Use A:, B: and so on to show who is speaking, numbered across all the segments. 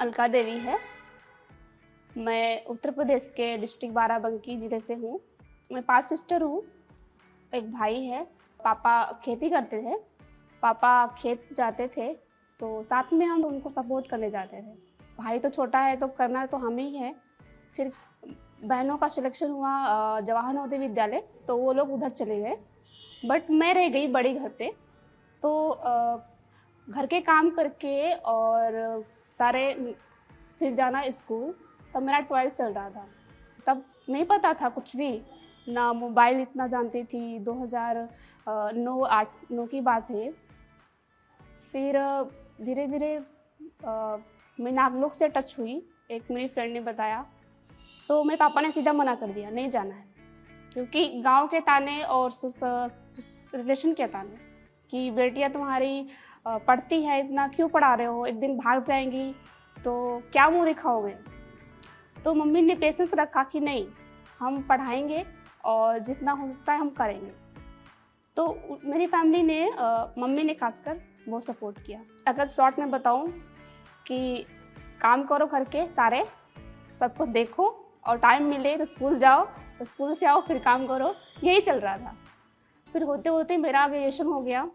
A: अलका देवी है। मैं उत्तर प्रदेश के डिस्ट्रिक्ट बाराबंकी ज़िले से हूँ। मैं 5 सिस्टर हूँ, एक भाई है। पापा खेती करते थे, पापा खेत जाते थे तो साथ में हम उनको सपोर्ट करने जाते थे। भाई तो छोटा है तो करना तो हम ही है। फिर बहनों का सिलेक्शन हुआ जवाहर नवोदय विद्यालय, तो वो लोग उधर चले गए, बट मैं रह गई बड़ी घर पे। तो घर के काम करके और सारे फिर जाना स्कूल। तब मेरा 12th चल रहा था। तब नहीं पता था कुछ भी, ना मोबाइल इतना जानती थी। 2009 की बात है। फिर धीरे धीरे मैं नागलोक से टच हुई, एक मेरी फ्रेंड ने बताया। तो मेरे पापा ने सीधा मना कर दिया, नहीं जाना है, क्योंकि गांव के ताने और रिलेशन के ताने कि बेटियां तुम्हारी पढ़ती है, इतना क्यों पढ़ा रहे हो, एक दिन भाग जाएंगी तो क्या मुंह दिखाओगे। तो मम्मी ने पेशेंस रखा कि नहीं, हम पढ़ाएंगे और जितना हो सकता है हम करेंगे। तो मेरी फैमिली ने मम्मी ने खासकर वो सपोर्ट किया। अगर शॉर्ट में बताऊं कि काम करो घर के सारे, सब कुछ देखो और टाइम मिले तो स्कूल जाओ, तो स्कूल से आओ फिर काम करो, यही चल रहा था। फिर होते होते मेरा ग्रेजुएशन हो गया।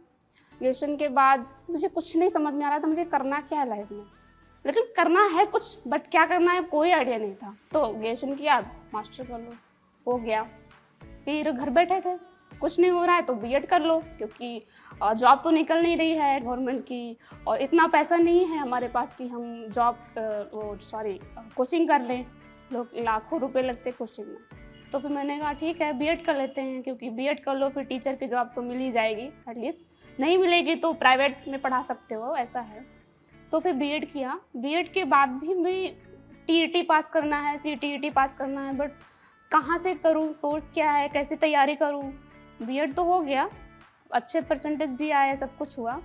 A: ग्रेजुएशन के बाद मुझे कुछ नहीं समझ में आ रहा था मुझे करना क्या है लाइफ में, लेकिन करना है कुछ, बट क्या करना है कोई आइडिया नहीं था। तो ग्रेजुएशन किया, मास्टर कर लो, हो गया। फिर घर बैठे थे, कुछ नहीं हो रहा है तो बीएड कर लो, क्योंकि जॉब तो निकल नहीं रही है गवर्नमेंट की, और इतना पैसा नहीं है हमारे पास कि हम कोचिंग कर लें। लोग लाखों रुपए लगते कोचिंग में। तो फिर मैंने कहा ठीक है बीएड कर लेते हैं, क्योंकि बीएड कर लो फिर टीचर की जॉब तो मिल ही जाएगी एटलीस्ट, नहीं मिलेगी तो प्राइवेट में पढ़ा सकते हो, ऐसा है। तो फिर बीएड किया। बीएड के बाद भी मैं टीईटी पास करना है, सीटीईटी पास करना है, बट कहाँ से करूँ, सोर्स क्या है, कैसे तैयारी करूँ। बीएड तो हो गया, अच्छे परसेंटेज भी आए, सब कुछ हुआ,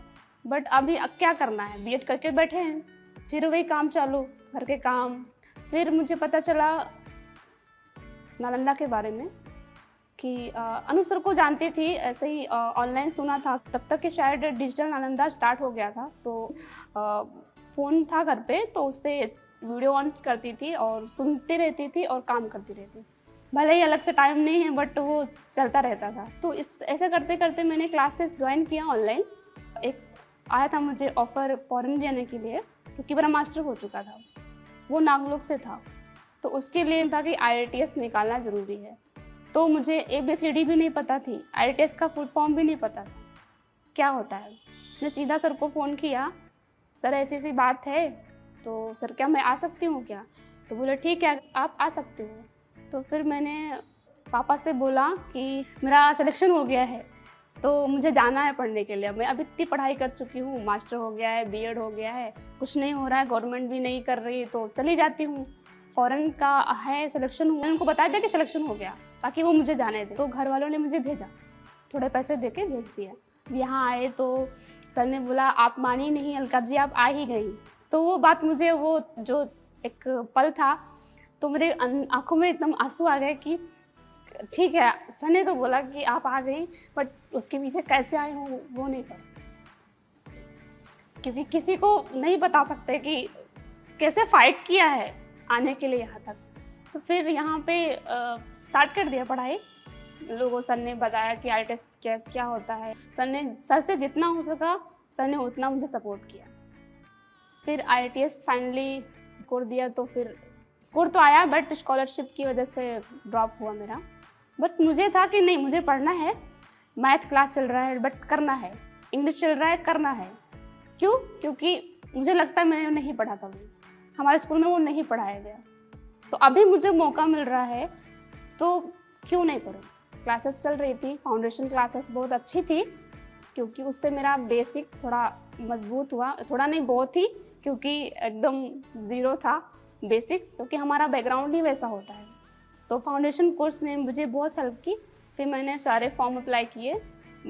A: बट अभी क्या करना है, बीएड करके बैठे हैं। फिर वही काम चालू, घर के काम। फिर मुझे पता चला नालंदा के बारे में कि अनूप सर को जानती थी, ऐसे ही ऑनलाइन सुना था। तब तक कि शायद डिजिटल नालंदा स्टार्ट हो गया था, तो फ़ोन था घर पे, तो उससे वीडियो ऑन करती थी और सुनती रहती थी और काम करती रहती। भले ही अलग से टाइम नहीं है, बट वो चलता रहता था। तो ऐसे करते करते मैंने क्लासेस ज्वाइन किया ऑनलाइन। एक आया था मुझे ऑफ़र फॉरेन जाने के लिए, क्योंकि मेरा मास्टर हो चुका था, वो नागलोक से था। तो उसके लिए था कि IELTS निकालना ज़रूरी है। तो मुझे ABCD भी नहीं पता थी, IELTS का फुल फॉर्म भी नहीं पता था क्या होता है। मैं सीधा सर को फ़ोन किया, सर ऐसी ऐसी बात है, तो सर क्या मैं आ सकती हूँ क्या। तो बोले ठीक है आप आ सकते हो। तो फिर मैंने पापा से बोला कि मेरा सिलेक्शन हो गया है, तो मुझे जाना है पढ़ने के लिए। मैं अभी इतनी पढ़ाई कर चुकी हूँ, मास्टर हो गया है, बीएड हो गया है, कुछ नहीं हो रहा है, गवर्नमेंट भी नहीं कर रही, तो चली जाती हूँ। फॉरेन का है सिलेक्शन हुआ, उनको बताया था कि सिलेक्शन हो गया, ताकि वो मुझे जाने दे। तो घर वालों ने मुझे भेजा, थोड़े पैसे दे के भेज दिया। यहाँ आए तो सर ने बोला आप मानी नहीं अलका जी, आप आ ही गई। तो वो बात मुझे, वो जो एक पल था, तो मेरे आंखों में एकदम आंसू आ गए कि ठीक है, सर ने तो बोला कि आप आ गई, बट उसके पीछे कैसे आई हूँ वो नहीं पता, क्योंकि किसी को नहीं बता सकते कि कैसे फाइट किया है आने के लिए यहाँ तक। तो फिर यहाँ पे स्टार्ट कर दिया पढ़ाई। लोगों सर ने बताया कि IELTS क्या होता है। सर से जितना हो सका सर ने उतना मुझे सपोर्ट किया। फिर IELTS फाइनली स्कोर दिया, तो फिर स्कोर तो आया, बट स्कॉलरशिप की वजह से ड्रॉप हुआ मेरा। बट मुझे था कि नहीं, मुझे पढ़ना है, मैथ क्लास चल रहा है बट करना है, इंग्लिश चल रहा है करना है। क्यों? क्योंकि मुझे लगता है मैंने नहीं पढ़ा कभी, हमारे स्कूल में वो नहीं पढ़ाया गया। तो अभी मुझे मौका मिल रहा है तो क्यों नहीं करूँ। क्लासेस चल रही थी, फाउंडेशन क्लासेस बहुत अच्छी थी, क्योंकि उससे मेरा बेसिक थोड़ा मजबूत हुआ, थोड़ा नहीं बहुत ही, क्योंकि एकदम ज़ीरो था बेसिक, क्योंकि हमारा बैकग्राउंड ही वैसा होता है। तो फाउंडेशन कोर्स ने मुझे बहुत हेल्प की। फिर मैंने सारे फॉर्म अप्लाई किए।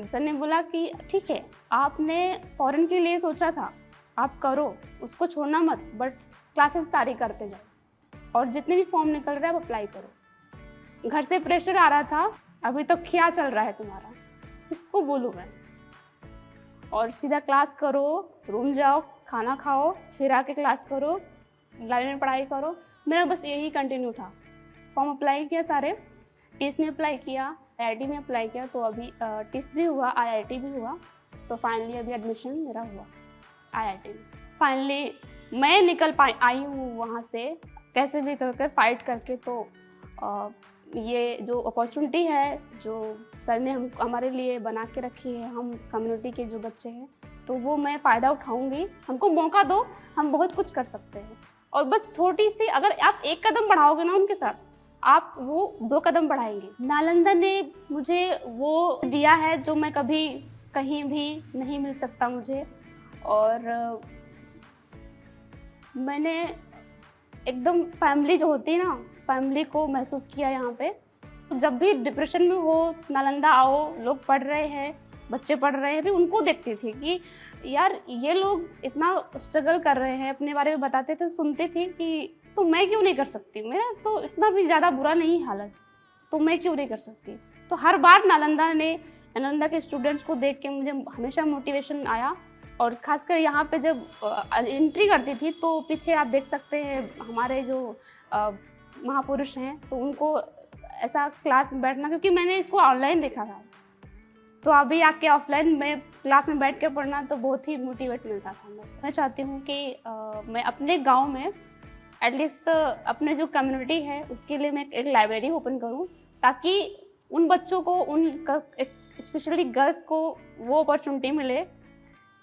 A: सर ने बोला कि ठीक है, आपने फॉरेन के लिए सोचा था, आप करो, उसको छोड़ना मत, बट क्लासेस सारी करते जाओ और जितने भी फॉर्म निकल रहे हैं आप अप्लाई करो। घर से प्रेशर आ रहा था, अभी तो क्या चल रहा है तुम्हारा, इसको बोलूँ मैं, और सीधा क्लास करो, रूम जाओ, खाना खाओ, फिर आके क्लास करो, लाइन में पढ़ाई करो, मेरा बस यही कंटिन्यू था। फॉर्म अप्लाई किया सारे, टीस में अप्लाई किया, आईआईटी में अप्लाई किया, तो अभी टीस भी हुआ, आईआईटी भी हुआ, तो फाइनली अभी एडमिशन मेरा हुआ आईआईटी में। फाइनली मैं निकल आई हूँ वहाँ से कैसे भी करके फाइट करके। तो ये जो अपॉर्चुनिटी है जो सर ने हमारे लिए बना के रखी है, हम कम्युनिटी के जो बच्चे हैं, तो वो मैं फ़ायदा उठाऊंगी। हमको मौका दो, हम बहुत कुछ कर सकते हैं। और बस छोटी सी अगर आप एक कदम बढ़ाओगे ना उनके साथ, आप वो 2 कदम बढ़ाएंगे। नालंदा ने मुझे वो दिया है जो मैं कभी कहीं भी नहीं मिल सकता मुझे। और मैंने एकदम फैमिली जो होती है ना, फैमिली को महसूस किया यहाँ पे। जब भी डिप्रेशन में हो, नालंदा आओ, लोग पढ़ रहे हैं, बच्चे पढ़ रहे हैं, भी उनको देखती थी कि यार ये लोग इतना स्ट्रगल कर रहे हैं, अपने बारे में बताते थे, सुनते थे कि तो मैं क्यों नहीं कर सकती, मेरा तो इतना भी ज़्यादा बुरा नहीं हालत, तो मैं क्यों नहीं कर सकती। तो हर बार नालंदा के स्टूडेंट्स को देख के मुझे हमेशा मोटिवेशन आया। और खासकर यहाँ पे जब एंट्री करती थी तो पीछे आप देख सकते हैं हमारे जो महापुरुष हैं, तो उनको ऐसा क्लास में बैठना, क्योंकि मैंने इसको ऑनलाइन देखा था, तो अभी आके ऑफलाइन में क्लास में बैठ के पढ़ना तो बहुत ही मोटिवेट मिलता था अंदर से। मैं चाहती हूँ कि मैं अपने गांव में एटलीस्ट अपने जो कम्युनिटी है उसके लिए मैं एक लाइब्रेरी ओपन करूँ, ताकि उन बच्चों को, स्पेशली गर्ल्स को वो अपॉर्चुनिटी मिले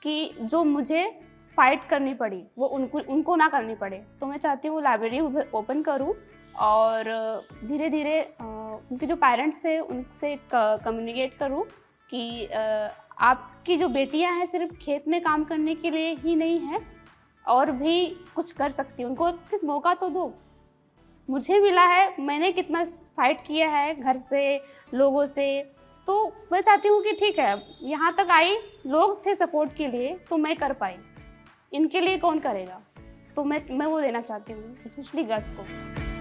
A: कि जो मुझे फाइट करनी पड़ी वो उनको ना करनी पड़े। तो मैं चाहती हूँ लाइब्रेरी ओपन करूँ और धीरे धीरे उनके जो पेरेंट्स थे उनसे कम्युनिकेट करूँ कि आपकी जो बेटियां हैं सिर्फ खेत में काम करने के लिए ही नहीं है, और भी कुछ कर सकती हैं, उनको कुछ मौका तो दो। मुझे मिला है, मैंने कितना फाइट किया है घर से, लोगों से, तो मैं चाहती हूँ कि ठीक है, यहाँ तक आई, लोग थे सपोर्ट के लिए तो मैं कर पाई, इनके लिए कौन करेगा, तो मैं वो देना चाहती हूँ स्पेशली गर्ल्स को।